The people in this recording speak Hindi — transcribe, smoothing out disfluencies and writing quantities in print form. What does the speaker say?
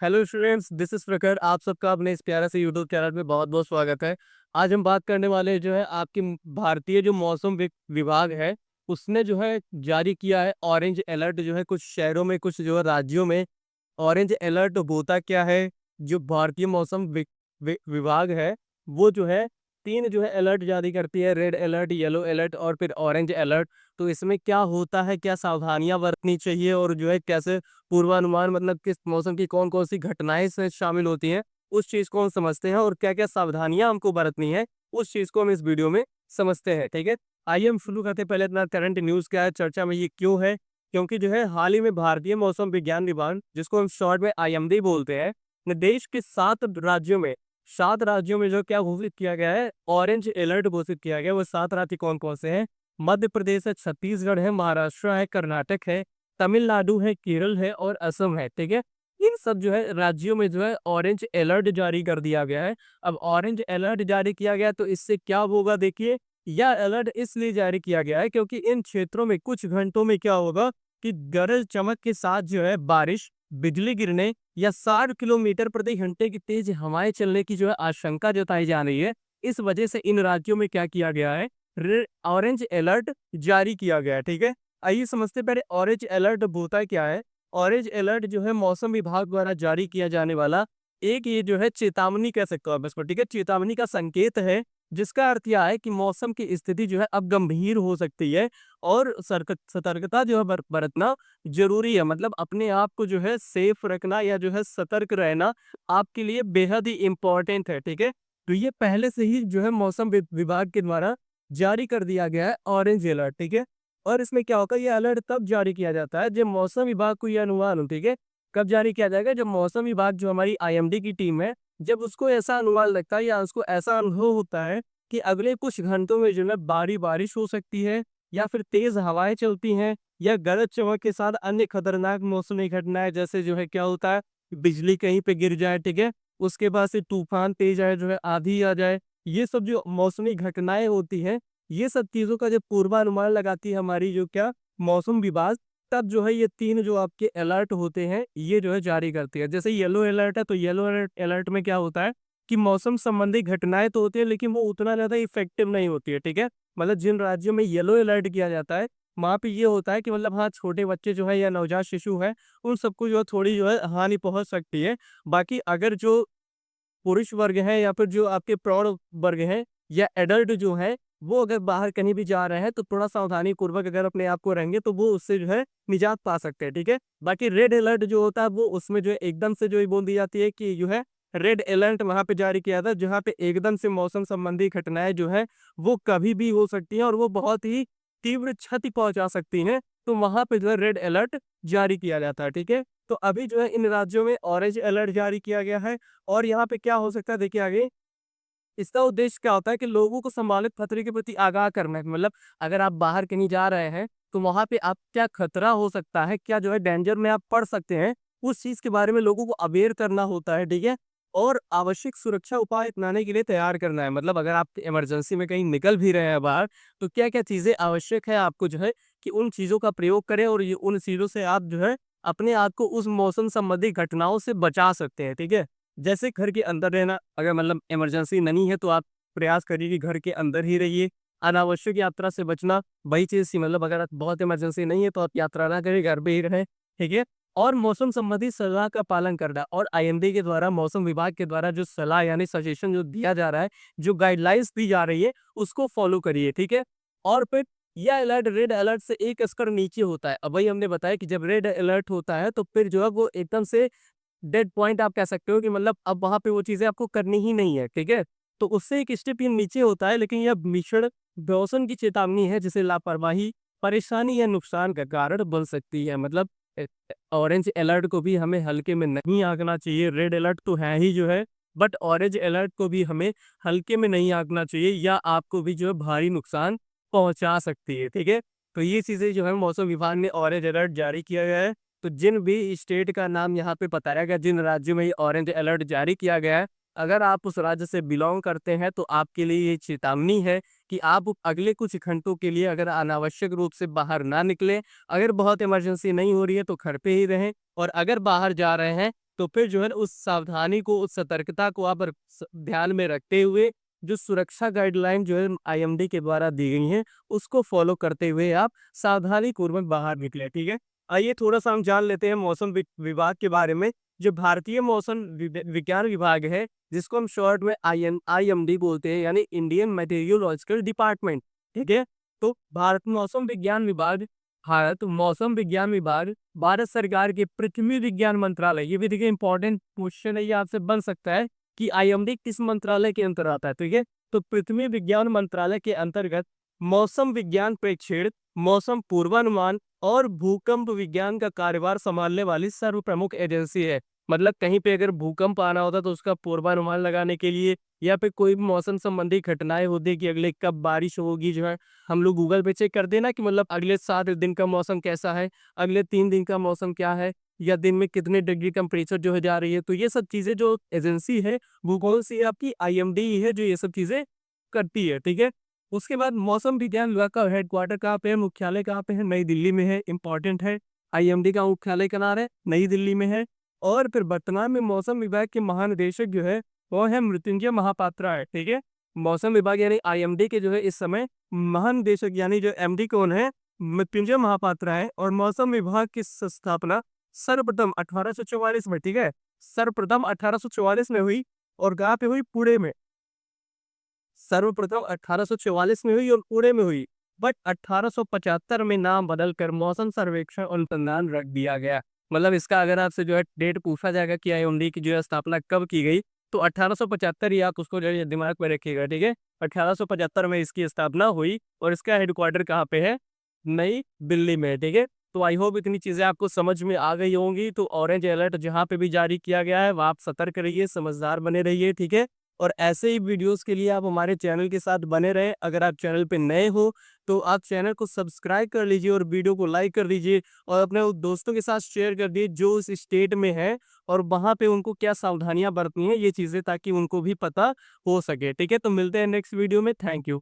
हेलो स्टूडेंट्स, दिस इज प्रखर। आप सबका अपने इस प्यारा से यूट्यूब चैनल में बहुत बहुत स्वागत है। आज हम बात करने वाले जो है आपकी भारतीय जो मौसम विभाग है, उसने जो है जारी किया है ऑरेंज अलर्ट। जो है कुछ शहरों में, कुछ जो है राज्यों में ऑरेंज अलर्ट होता क्या है। जो भारतीय मौसम विभाग है, वो जो है तीन जो है अलर्ट जारी करती है: रेड अलर्ट, येलो अलर्ट और फिर ऑरेंज अलर्ट। तो इसमें क्या होता है, क्या सावधानियां बरतनी चाहिए और जो है कैसे पूर्वानुमान, मतलब किस मौसम की कौन कौन सी घटनाएं इसमें शामिल होती हैं, उस चीज को हम समझते हैं। और क्या क्या सावधानियां हमको बरतनी है, उस चीज को हम इस वीडियो में समझते हैं। ठीक है, आइए हम शुरू करते हैं। पहले अपना करंट न्यूज क्या है, चर्चा में ये क्यों है। क्योंकि जो है हाल ही में भारतीय मौसम विज्ञान विभाग, जिसको हम शॉर्ट में आईएमडी बोलते हैं, ने देश के 7 राज्यों में जो क्या घोषित किया गया है, ऑरेंज अलर्ट घोषित किया गया है। वो 7 राज्य कौन कौन से हैं? मध्य प्रदेश है, छत्तीसगढ़ है, महाराष्ट्र है, कर्नाटक है, तमिलनाडु है, केरल है और असम है। ठीक है, इन सब जो है राज्यों में जो है ऑरेंज अलर्ट जारी कर दिया गया है। अब ऑरेंज अलर्ट जारी किया गया तो इससे क्या होगा, देखिए। यह अलर्ट इसलिए जारी किया गया है क्योंकि इन क्षेत्रों में कुछ घंटों में क्या होगा कि गरज चमक के साथ जो है बारिश, बिजली गिरने या 60 किलोमीटर प्रति घंटे की तेज हवाएं चलने की जो है आशंका जताई जा रही है। इस वजह से इन राज्यों में क्या किया गया है, ऑरेंज अलर्ट जारी किया गया है। ठीक है, आइए समझते हैं पहले ऑरेंज अलर्ट होता क्या है। ऑरेंज अलर्ट जो है मौसम विभाग द्वारा जारी किया जाने वाला एक, ये जो है चेतावनी कह सकते हो आप इसको। ठीक है, चेतावनी का संकेत है, जिसका अर्थ यह है कि मौसम की स्थिति जो है अब गंभीर हो सकती है और सतर्कता जो है बरतना जरूरी है। मतलब अपने आप को जो है सेफ रखना या जो है सतर्क रहना आपके लिए बेहद ही इंपॉर्टेंट है। ठीक है, तो ये पहले से ही जो है मौसम विभाग के द्वारा जारी कर दिया गया है ऑरेंज अलर्ट। ठीक है, और इसमें क्या होगा, ये अलर्ट तब जारी किया जाता है जब मौसम विभाग को ये अनुमान हो। ठीक है, कब जारी किया जाएगा? जब मौसम विभाग, जो हमारी आईएमडी की टीम है, जब उसको ऐसा अनुमान लगता है या उसको ऐसा अनुभव होता है कि अगले कुछ घंटों में जो है भारी बारिश हो सकती है या फिर तेज हवाएं चलती हैं या गरज चमक के साथ अन्य खतरनाक मौसमी घटनाएं, जैसे जो है क्या होता है, बिजली कहीं पे गिर जाए। ठीक है, उसके बाद से तूफान तेज आए, जो है आंधी आ जाए, ये सब जो मौसमी घटनाएं होती हैं, ये सब चीजों का जब पूर्वानुमान लगाती है हमारी जो क्या मौसम विभाग, तब जो है ये तीन जो आपके अलर्ट होते हैं, ये जो है जारी करती है। जैसे येलो अलर्ट है, तो येलो अलर्ट में क्या होता है कि मौसम संबंधी घटनाएं तो होती है, लेकिन वो उतना ज्यादा इफेक्टिव नहीं होती है। ठीक है, मतलब जिन राज्यों में येलो अलर्ट किया जाता है, वहां पे ये होता है कि मतलब हाँ, छोटे बच्चे जो है या नवजात शिशु है, उन सबको जो है थोड़ी जो है हानि पहुंच सकती है। बाकी अगर जो पुरुष वर्ग हैं या फिर जो आपके प्रौढ़ वर्ग हैं या एडल्ट जो है, वो अगर बाहर कहीं भी जा रहे हैं तो थोड़ा सावधानी पूर्वक अगर अपने आप को रहेंगे तो वो उससे जो है निजात पा सकते हैं। ठीक है, बाकी रेड अलर्ट जो होता है, वो उसमें जो है एकदम से जो है बोल दी जाती है कि जो है रेड अलर्ट वहां पे जारी किया था, जहाँ पे एकदम से मौसम संबंधी घटनाएं जो है वो कभी भी हो सकती हैं और वो बहुत ही तीव्र क्षति पहुंचा सकती हैं। तो वहां पे जो है रेड अलर्ट जारी किया जाता है। ठीक है, तो अभी जो है इन राज्यों में ऑरेंज अलर्ट जारी किया गया है। और यहाँ पे क्या हो सकता है, देखिए आगे, इसका उद्देश्य क्या होता है कि लोगों को संभावित खतरे के प्रति आगाह करना है। मतलब अगर आप बाहर कहीं जा रहे हैं तो वहां पे आप क्या खतरा हो सकता है, क्या जो है डेंजर में आप पड़ सकते हैं, उस चीज के बारे में लोगों को अवेयर करना होता है। ठीक है, और आवश्यक सुरक्षा उपाय अपनाने के लिए तैयार करना है। मतलब अगर आप इमरजेंसी में कहीं निकल भी रहे हैं बाहर, तो क्या क्या चीजें आवश्यक है आपको जो है कि उन चीजों का प्रयोग करें और ये उन चीजों से आप जो है अपने आप को उस मौसम संबंधी घटनाओं से बचा सकते हैं। ठीक है, जैसे घर के अंदर रहना, अगर मतलब इमरजेंसी नहीं है तो आप प्रयास करिए कि घर के अंदर ही रहिए। अनावश्यक यात्रा से बचना, वही चीज थी। मतलब अगर बहुत इमरजेंसी नहीं है तो आप यात्रा ना करें, घर पे ही रहें। ठीक है, और मौसम संबंधी सलाह का पालन करना, और आईएमडी के द्वारा, मौसम विभाग के द्वारा जो सलाह यानी सजेशन जो दिया जा रहा है, जो गाइडलाइंस दी जा रही है, उसको फॉलो करिए। ठीक है, और फिर यह अलर्ट रेड अलर्ट से एक स्तर नीचे होता है। अब वही हमने बताया कि जब रेड अलर्ट होता है तो फिर जो है वो एकदम से डेड पॉइंट आप कह सकते हो कि मतलब अब वहां पे वो चीजें आपको करनी ही नहीं है। ठीक है, तो उससे एक स्टेप ये नीचे होता है, लेकिन यह भीषण बेमौसम की चेतावनी है, जिसे लापरवाही, परेशानी या नुकसान का कारण बन सकती है। मतलब ऑरेंज अलर्ट को भी हमें हल्के में नहीं आंकना चाहिए। रेड अलर्ट तो है ही जो है, बट ऑरेंज अलर्ट को भी हमें हल्के में नहीं आंकना चाहिए, या आपको भी जो है भारी नुकसान पहुंचा सकती है। ठीक है, तो ये चीजें जो है मौसम विभाग ने ऑरेंज अलर्ट जारी किया गया है। तो जिन भी स्टेट का नाम यहाँ पे बताया गया, जिन राज्यों में ये ऑरेंज अलर्ट जारी किया गया है, अगर आप उस राज्य से बिलोंग करते हैं तो आपके लिए ये चेतावनी है कि आप अगले कुछ घंटों के लिए अगर अनावश्यक रूप से बाहर ना निकलें। अगर बहुत इमरजेंसी नहीं हो रही है तो घर पे ही रहें, और अगर बाहर जा रहे हैं तो फिर जो है ना, उस सावधानी को, उस सतर्कता को आप ध्यान में रखते हुए जो सुरक्षा गाइडलाइन जो है आईएमडी के द्वारा दी गई हैं, उसको फॉलो करते हुए आप सावधानी पूर्वक बाहर निकले। ठीक है, आइए थोड़ा सा हम जान लेते हैं मौसम विभाग के बारे में। जो भारतीय मौसम विज्ञान विभाग है, जिसको हम शॉर्ट में आईएमडी बोलते हैं, यानी इंडियन मेटेरियोलॉजिकल डिपार्टमेंट। ठीक है, तो भारत मौसम विज्ञान विभाग भारत सरकार के पृथ्वी विज्ञान मंत्रालय, ये भी देखिए इंपॉर्टेंट क्वेश्चन है, ये आपसे बन सकता है कि आईएमडी किस मंत्रालय के अंतर्गत आता है। ठीक है, तो पृथ्वी विज्ञान मंत्रालय के अंतर्गत मौसम विज्ञान प्रेक्षेत्र, मौसम पूर्वानुमान और भूकंप विज्ञान का कार्यभार संभालने वाली सर्व प्रमुख एजेंसी है। मतलब कहीं पे अगर भूकंप आना होता तो उसका पूर्वानुमान लगाने के लिए, या फिर कोई भी मौसम संबंधी घटनाएं होती कि अगले कब बारिश होगी, जो है हम लोग गूगल पे चेक कर देना कि मतलब अगले 7 दिन का मौसम कैसा है, अगले 3 दिन का मौसम क्या है, या दिन में कितने डिग्री टेम्परेचर जो है जा रही है। तो ये सब चीजें जो एजेंसी है वो कौन सी है, आपकी आईएमडी है, जो ये सब चीजें करती है। ठीक है, उसके बाद मौसम विज्ञान विभाग का हेडक्वार्टर कहाँ पे है, मुख्यालय कहाँ पे है, नई दिल्ली में है, इंपॉर्टेंट है। आईएमडी का मुख्यालय कहाँ है, नई दिल्ली में है। और फिर वर्तमान में मौसम विभाग के महानिदेशक जो है वो है मृत्युंजय महापात्रा है। ठीक है, मौसम विभाग यानी आईएमडी के जो है इस समय महानिदेशक यानी जो एमडी कौन है, मृत्युंजय महापात्रा है। और मौसम विभाग की स्थापना सर्वप्रथम 1844 में, ठीक है, सर्वप्रथम 1844 में हुई। और कहाँ पे हुई, पुणे में। सर्वप्रथम 1844 में हुई और पुणे में हुई। बट 1875 में नाम बदलकर मौसम सर्वेक्षण अनुसंधान रख दिया गया। मतलब इसका अगर आपसे जो है डेट पूछा जाएगा कि आईएमडी की जो है स्थापना कब की गई, तो 1875 ही आप उसको जो है दिमाग में रखिएगा। ठीक है, 1875 में इसकी स्थापना हुई और इसका हेडक्वार्टर कहाँ पे है, नई दिल्ली में। ठीक है, तो आई होप इतनी चीजें आपको समझ में आ गई होंगी। तो ऑरेंज अलर्ट जहाँ पे भी जारी किया गया है वह आप सतर्क रहिए, समझदार बने रहिए। ठीक है, और ऐसे ही वीडियोस के लिए आप हमारे चैनल के साथ बने रहें। अगर आप चैनल पे नए हो तो आप चैनल को सब्सक्राइब कर लीजिए और वीडियो को लाइक कर दीजिए, और अपने उन दोस्तों के साथ शेयर कर दिए जो उस स्टेट में है और वहाँ पे उनको क्या सावधानियां बरतनी है, ये चीज़ें, ताकि उनको भी पता हो सके। ठीक है, तो मिलते हैं नेक्स्ट वीडियो में। Thank you.